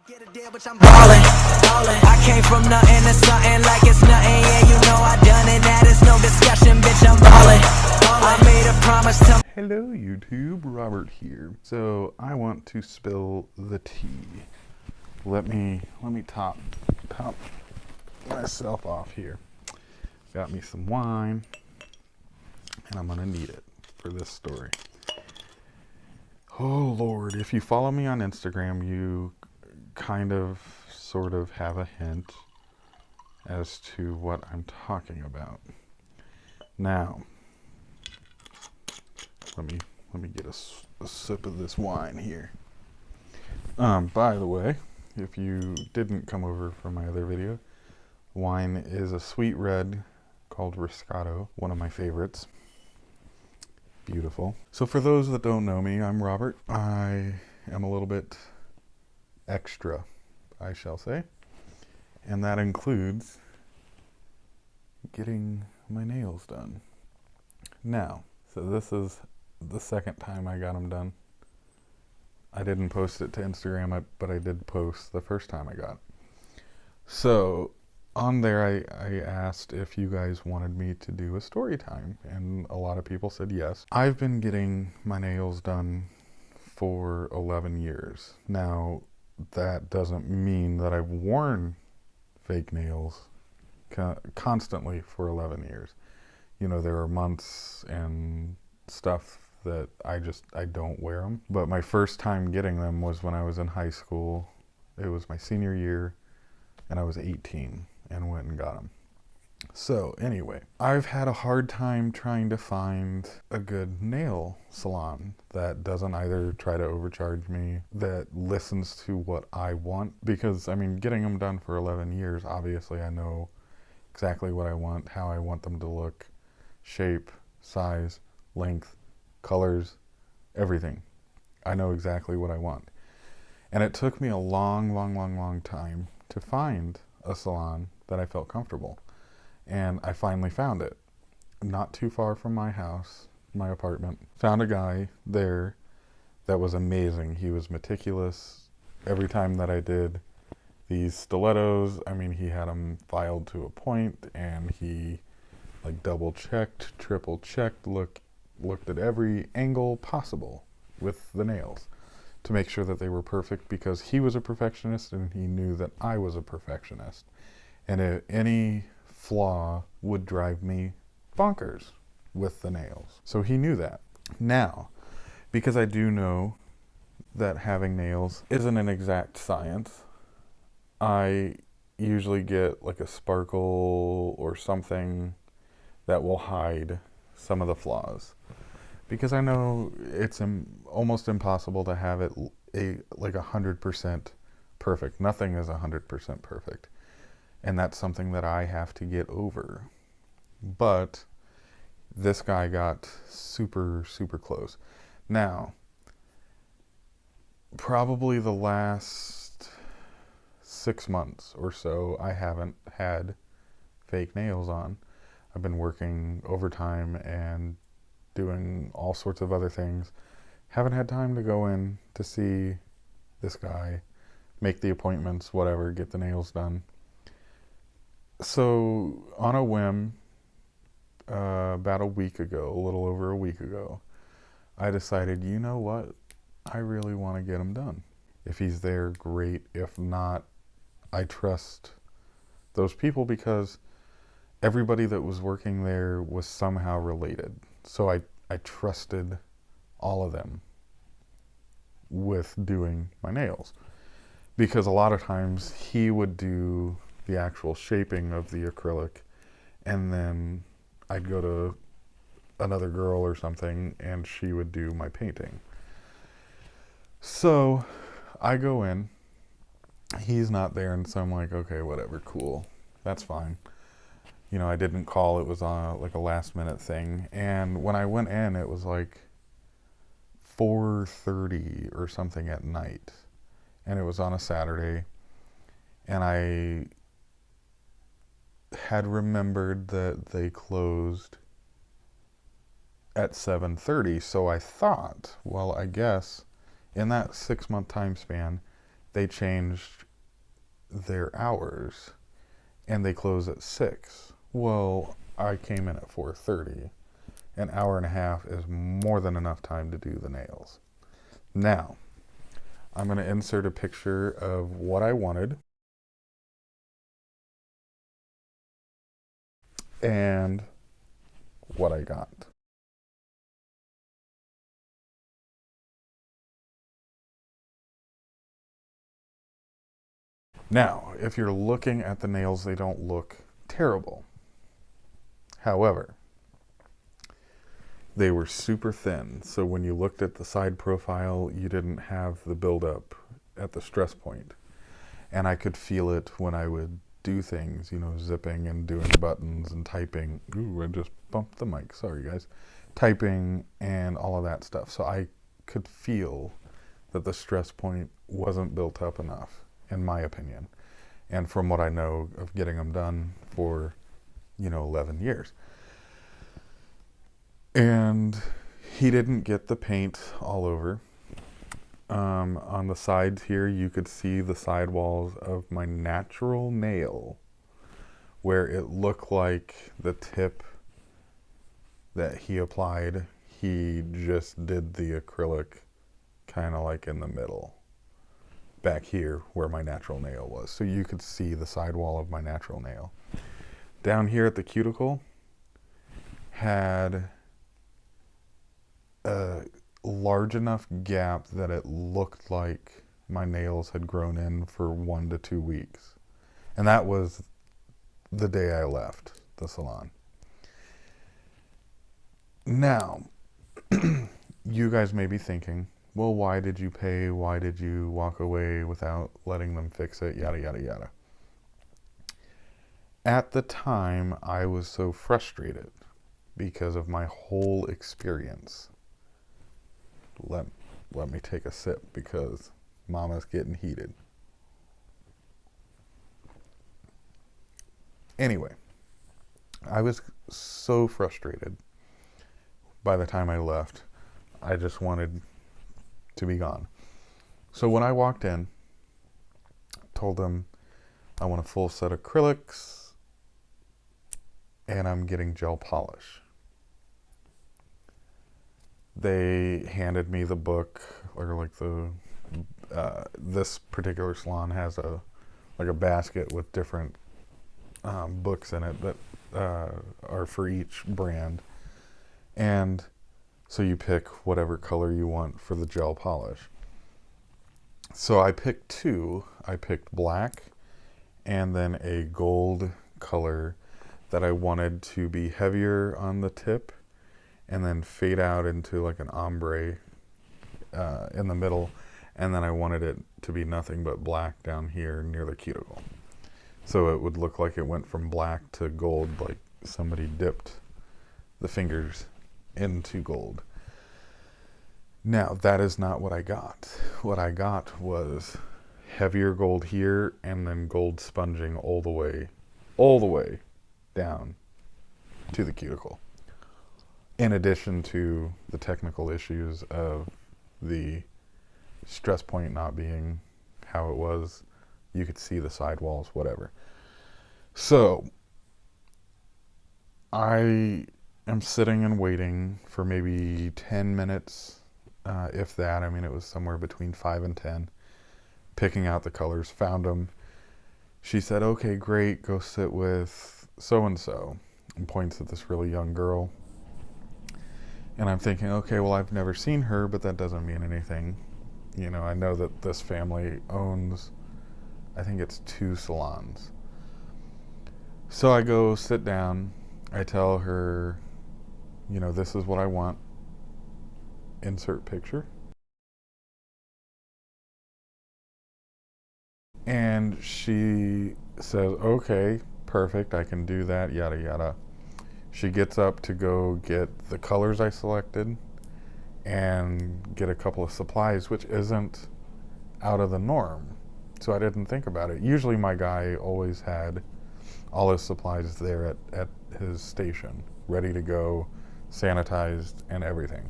Get a deal, bitch, I'm ballin', ballin'. I came from nothing to something like it's nothing. Yeah, you know I done it. That is no discussion, bitch. I'm ballin', ballin'. I made a promise to. Hello, YouTube. Robert here. So I want to spill the tea. Let me top myself off here. Got me some wine, and I'm gonna need it for this story. Oh Lord, if you follow me on Instagram, you kind of sort of have a hint as to what I'm talking about. Now, let me get a sip of this wine here. By the way, if you didn't come over from my other video, wine is a sweet red called Riscato, one of my favorites. Beautiful. So for those that don't know me, I'm Robert. I am a little bit extra, I shall say. And that includes getting my nails done. Now, so this is the second time I got them done. I didn't post it to Instagram, but I did post the first time I got it. So on there, I asked if you guys wanted me to do a story time, and a lot of people said yes. I've been getting my nails done for 11 years. Now, that doesn't mean that I've worn fake nails constantly for 11 years. You know, there are months and stuff that I don't wear them. But my first time getting them was when I was in high school. It was my senior year, and I was 18 and went and got them. So anyway, I've had a hard time trying to find a good nail salon that doesn't either try to overcharge me, that listens to what I want. Because, I mean, getting them done for 11 years, obviously I know exactly what I want, how I want them to look, shape, size, length, colors, everything. I know exactly what I want. And it took me a long time to find a salon that I felt comfortable. And I finally found it. Not too far from my house, my apartment. Found a guy there that was amazing. He was meticulous. Every time that I did these stilettos, I mean, he had them filed to a point, and he like double checked, triple checked, looked at every angle possible with the nails to make sure that they were perfect, because he was a perfectionist and he knew that I was a perfectionist. And any flaw would drive me bonkers with the nails. So he knew that. Now, because I do know that having nails isn't an exact science, I usually get like a sparkle or something that will hide some of the flaws. Because I know it's almost impossible to have it like 100% perfect. Nothing is 100% perfect. And that's something that I have to get over. But this guy got super close. Now, probably the last 6 months or so, I haven't had fake nails on. I've been working overtime and doing all sorts of other things. Haven't had time to go in to see this guy, make the appointments, whatever, get the nails done. So on a whim, about a week ago, a little over a week ago, I decided, you know what? I really want to get him done. If he's there, great. If not, I trust those people because everybody that was working there was somehow related. So I trusted all of them with doing my nails. Because a lot of times he would do the actual shaping of the acrylic, and then I'd go to another girl or something and she would do my painting. So I go in, he's not there, and so I'm like, okay, whatever, cool, that's fine. You know, I didn't call, it was like a last minute thing. And when I went in, it was like 4:30 or something at night. And it was on a Saturday. And I had remembered that they closed at 7:30. So I thought, well, I guess in that 6-month time span, they changed their hours and they close at 6. Well, I came in at 4:30. An hour and a half is more than enough time to do the nails. Now, I'm going to insert a picture of what I wanted and what I got. Now, if you're looking at the nails, they don't look terrible. However, they were super thin, so when you looked at the side profile, you didn't have the buildup at the stress point. And I could feel it when I would do things, zipping and doing buttons and typing. Ooh, I just bumped the mic. Sorry, guys. Typing and all of that stuff. So I could feel that the stress point wasn't built up enough, in my opinion. And from what I know of getting them done for, 11 years. And he didn't get the paint all over. On the sides here, you could see the sidewalls of my natural nail where it looked like the tip that he applied, he just did the acrylic kind of like in the middle, back here where my natural nail was. So you could see the sidewall of my natural nail. Down here at the cuticle had a large enough gap that it looked like my nails had grown in for 1 to 2 weeks. And that was the day I left the salon. Now, you guys may be thinking, well, why did you pay? Why did you walk away without letting them fix it? Yada, yada, yada. At the time, I was so frustrated because of my whole experience. Let me take a sip because Mama's getting heated. Anyway, I was so frustrated by the time I left. I just wanted to be gone. So when I walked in, told them I want a full set of acrylics and I'm getting gel polish. They handed me the book, or like this particular salon has a basket with different books in it that are for each brand. And so you pick whatever color you want for the gel polish. So I picked 2. I picked black and then a gold color that I wanted to be heavier on the tip and then fade out into like an ombre in the middle. And then I wanted it to be nothing but black down here near the cuticle. So it would look like it went from black to gold, like somebody dipped the fingers into gold. Now, that is not what I got. What I got was heavier gold here and then gold sponging all the way down to the cuticle. In addition to the technical issues of the stress point not being how it was, you could see the sidewalls, whatever. So I am sitting and waiting for maybe 10 minutes, if that. I mean, it was somewhere between 5 and 10, picking out the colors, found them. She said, okay, great, go sit with so-and-so, and points at this really young girl. And I'm thinking, okay, well, I've never seen her, but that doesn't mean anything. I know that this family owns, I think it's 2 salons. So I go sit down. I tell her, this is what I want. Insert picture. And she says, okay, perfect, I can do that, yada, yada. She gets up to go get the colors I selected and get a couple of supplies, which isn't out of the norm. So I didn't think about it. Usually my guy always had all his supplies there at his station, ready to go, sanitized and everything.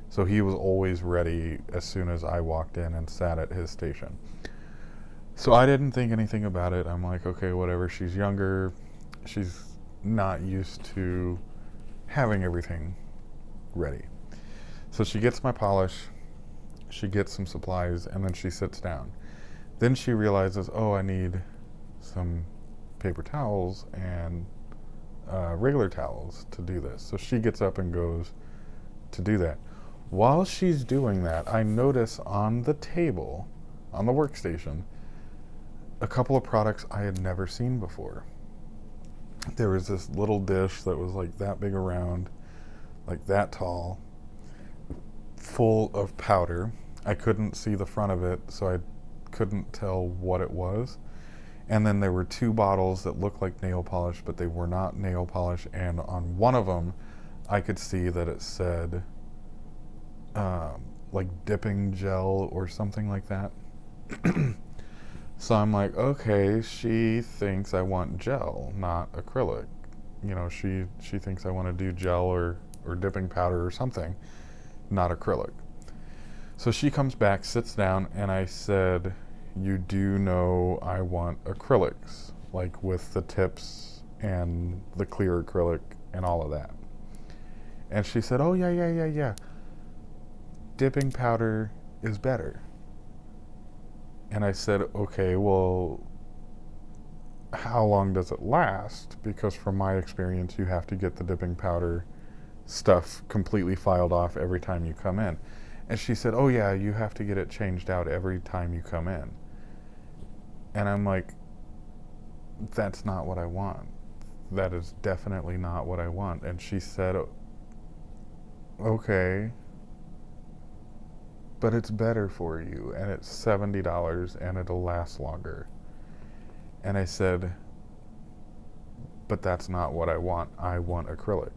So he was always ready as soon as I walked in and sat at his station. So I didn't think anything about it. I'm like, okay, whatever. She's younger. She's not used to having everything ready. So she gets my polish, she gets some supplies, and then she sits down. Then she realizes, oh, I need some paper towels and regular towels to do this. So she gets up and goes to do that. While she's doing that, I notice on the table, on the workstation, a couple of products I had never seen before. There was this little dish that was like that big around, like that tall, full of powder. I couldn't see the front of it, so I couldn't tell what it was. And then there were two bottles that looked like nail polish, but they were not nail polish. And on one of them, I could see that it said like dipping gel or something like that. So I'm like, okay, she thinks I want gel, not acrylic. You know, she thinks I want to do gel or dipping powder or something, not acrylic. So she comes back, sits down, and I said, you do know I want acrylics, like with the tips and the clear acrylic and all of that. And she said, oh, yeah. Dipping powder is better. And I said, okay, well, how long does it last? Because from my experience, you have to get the dipping powder stuff completely filed off every time you come in. And she said, oh yeah, you have to get it changed out every time you come in. And I'm like, that's not what I want. That is definitely not what I want. And she said, okay, but it's better for you, and it's $70 and it'll last longer. And I said, but that's not what I want. I want acrylic.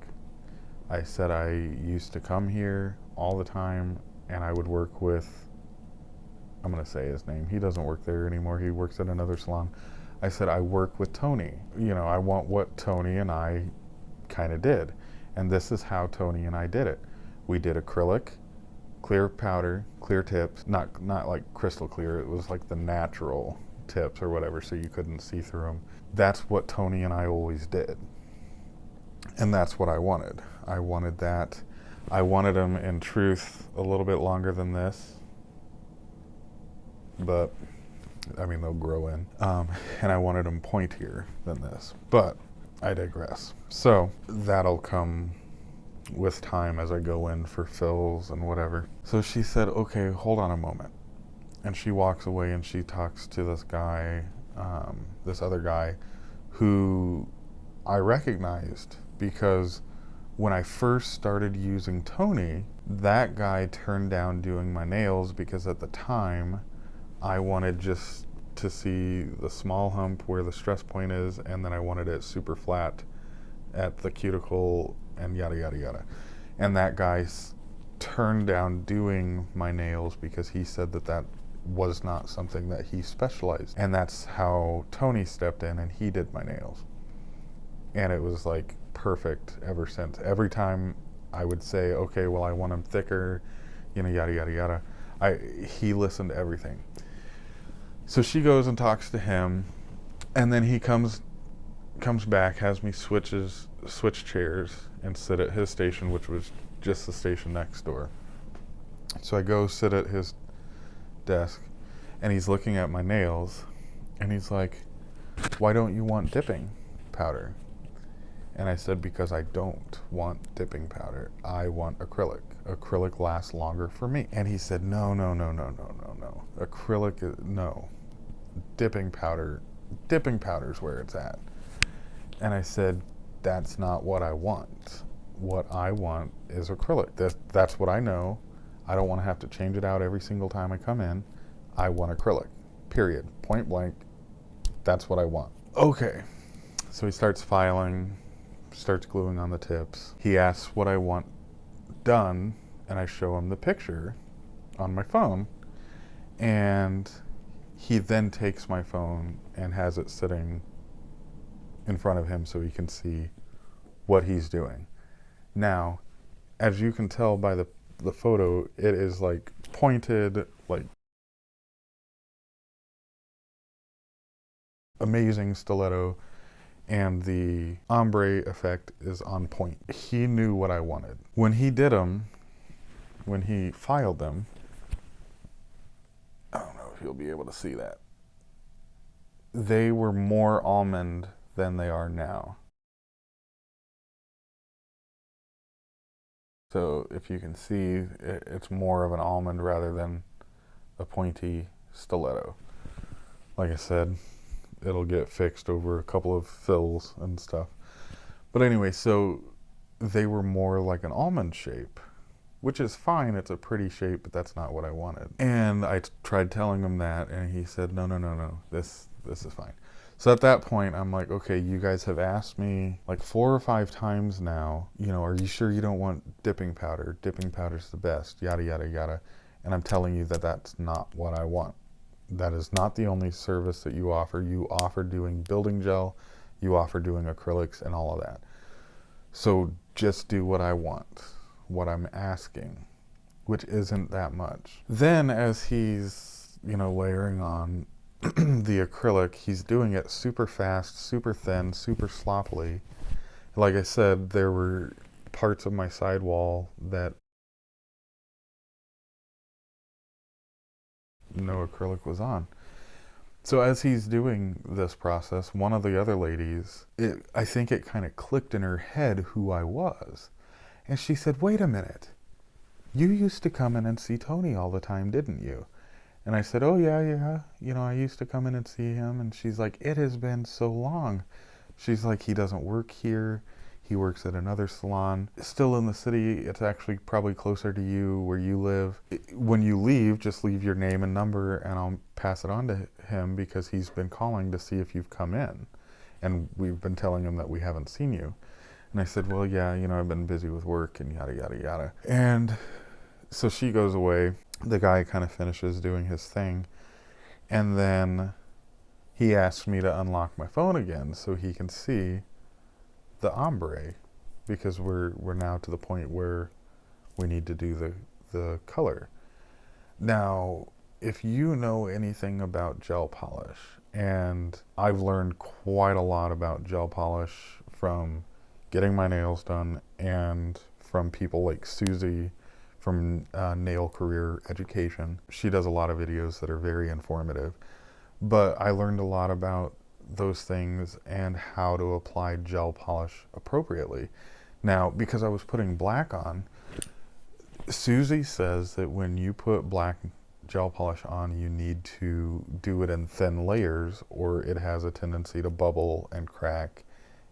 I said I used to come here all the time, and I would work with, I'm going to say his name. He doesn't work there anymore. He works at another salon. I said, I work with Tony. You know, I want what Tony and I kind of did. And this is how Tony and I did it. We did acrylic, clear powder, clear tips, not like crystal clear. It was like the natural tips or whatever, so you couldn't see through them. That's what Tony and I always did. And that's what I wanted. I wanted that. I wanted them, in truth, a little bit longer than this. But, I mean, they'll grow in. And I wanted them pointier than this. But I digress. So that'll come with time as I go in for fills and whatever. So she said, okay, hold on a moment. And she walks away and she talks to this guy, this other guy, who I recognized because when I first started using Tony, that guy turned down doing my nails because at the time I wanted just to see the small hump where the stress point is, and then I wanted it super flat at the cuticle and yada yada yada. And that guy turned down doing my nails because he said that was not something that he specialized. And that's how Tony stepped in and he did my nails. And it was like perfect ever since. Every time I would say, okay, well, I want them thicker, you know, yada yada yada, he listened to everything. So she goes and talks to him, and then he comes back, has me switch chairs and sit at his station, which was just the station next door. So I go sit at his desk, and he's looking at my nails, and he's like, why don't you want dipping powder? And I said, because I don't want dipping powder. I want acrylic. Acrylic lasts longer for me. And he said, no. Acrylic, no. Dipping powder's where it's at. And I said, that's not what I want. What I want is acrylic. That's what I know. I don't want to have to change it out every single time I come in. I want acrylic, period. Point blank. That's what I want. Okay. So he starts filing, starts gluing on the tips. He asks what I want done, and I show him the picture on my phone. And he then takes my phone and has it sitting in front of him so he can see what he's doing. Now, as you can tell by the photo, it is like pointed, like amazing stiletto, and the ombre effect is on point. He knew what I wanted. When he did them, when he filed them, I don't know if you'll be able to see that. They were more almond than they are now. So if you can see, it's more of an almond rather than a pointy stiletto. Like I said, it'll get fixed over a couple of fills and stuff. But anyway, so they were more like an almond shape, which is fine. It's a pretty shape, but that's not what I wanted. And I tried telling him that, and he said, no, this is fine. So at that point, I'm like, okay, you guys have asked me like 4 or 5 times now, are you sure you don't want dipping powder? Dipping powder's the best, yada, yada, yada. And I'm telling you that that's not what I want. That is not the only service that you offer. You offer doing building gel, you offer doing acrylics and all of that. So just do what I want, what I'm asking, which isn't that much. Then as he's, layering on the acrylic, he's doing it super fast, super thin, super sloppily. Like I said, there were parts of my sidewall that no acrylic was on. So as he's doing this process, one of the other ladies, I think it kind of clicked in her head who I was. And she said, wait a minute, you used to come in and see Tony all the time, didn't you? And I said, oh yeah, I used to come in and see him. And she's like, it has been so long. She's like, he doesn't work here. He works at another salon. Still in the city, it's actually probably closer to you where you live. When you leave, just leave your name and number and I'll pass it on to him because he's been calling to see if you've come in. And we've been telling him that we haven't seen you. And I said, well, yeah, I've been busy with work and yada, yada, yada. And so she goes away. The guy kind of finishes doing his thing. And then he asks me to unlock my phone again so he can see the ombre, because we're now to the point where we need to do the color. Now, if you know anything about gel polish, and I've learned quite a lot about gel polish from getting my nails done and from people like Susie from Nail Career Education. She does a lot of videos that are very informative, but I learned a lot about those things and how to apply gel polish appropriately. Now, because I was putting black on, Susie says that when you put black gel polish on, you need to do it in thin layers or it has a tendency to bubble and crack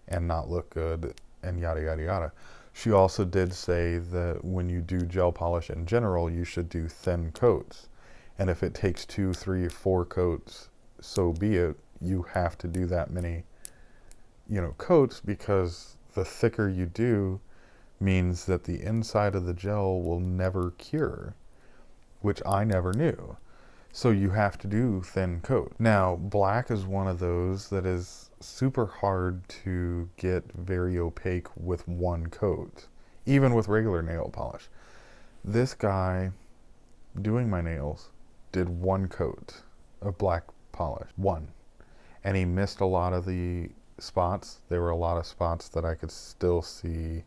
and not look good and yada, yada, yada. She also did say that when you do gel polish in general, you should do thin coats. And if it takes 2, 3, 4 coats, so be it. You have to do that many, coats, because the thicker you do means that the inside of the gel will never cure, which I never knew. So you have to do thin coat. Now, black is one of those that is super hard to get very opaque with one coat, even with regular nail polish. This guy doing my nails did 1 coat of black polish, 1. And he missed a lot of the spots. There were a lot of spots that I could still see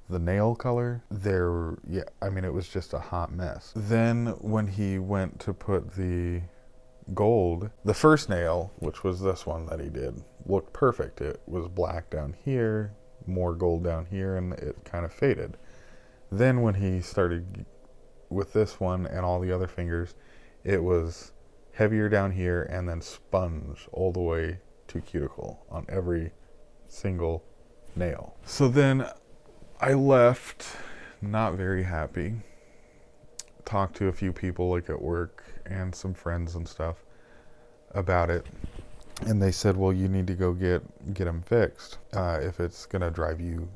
the nail color. It was just a hot mess. Then when he went to put the gold, the first nail, which was this one that he did, looked perfect. It was black down here, more gold down here, and it kind of faded. Then when he started with this one and all the other fingers, it was heavier down here and then sponge all the way to cuticle on every single nail. So then I left not very happy. Talked to a few people like at work and some friends and stuff about it. And they said, well, you need to go get them fixed if it's going to drive you,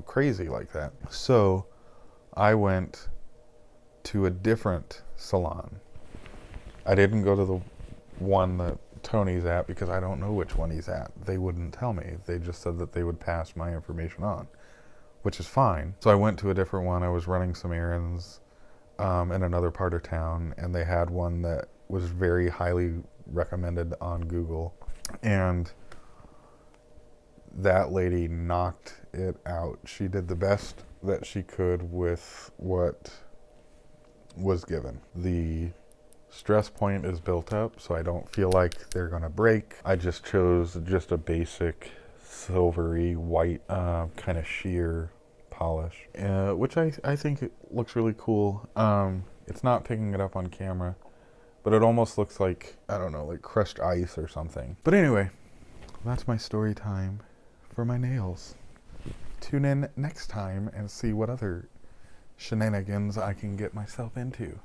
crazy like that. So I went to a different salon. I didn't go to the one that Tony's at because I don't know which one he's at. They wouldn't tell me. They just said that they would pass my information on, which is fine. So I went to a different one. I was running some errands in another part of town, and they had one that was very highly recommended on Google, and that lady knocked it out. She did the best that she could with what was given. The stress point is built up, so I don't feel like they're gonna break. I just chose just a basic silvery white kind of sheer polish, which I think it looks really cool. It's not picking it up on camera, but it almost looks like, I don't know, like crushed ice or something. But anyway, that's my story time for my nails. Tune in next time and see what other shenanigans I can get myself into.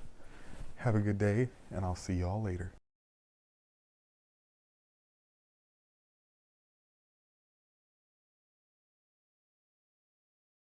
Have a good day, and I'll see y'all later.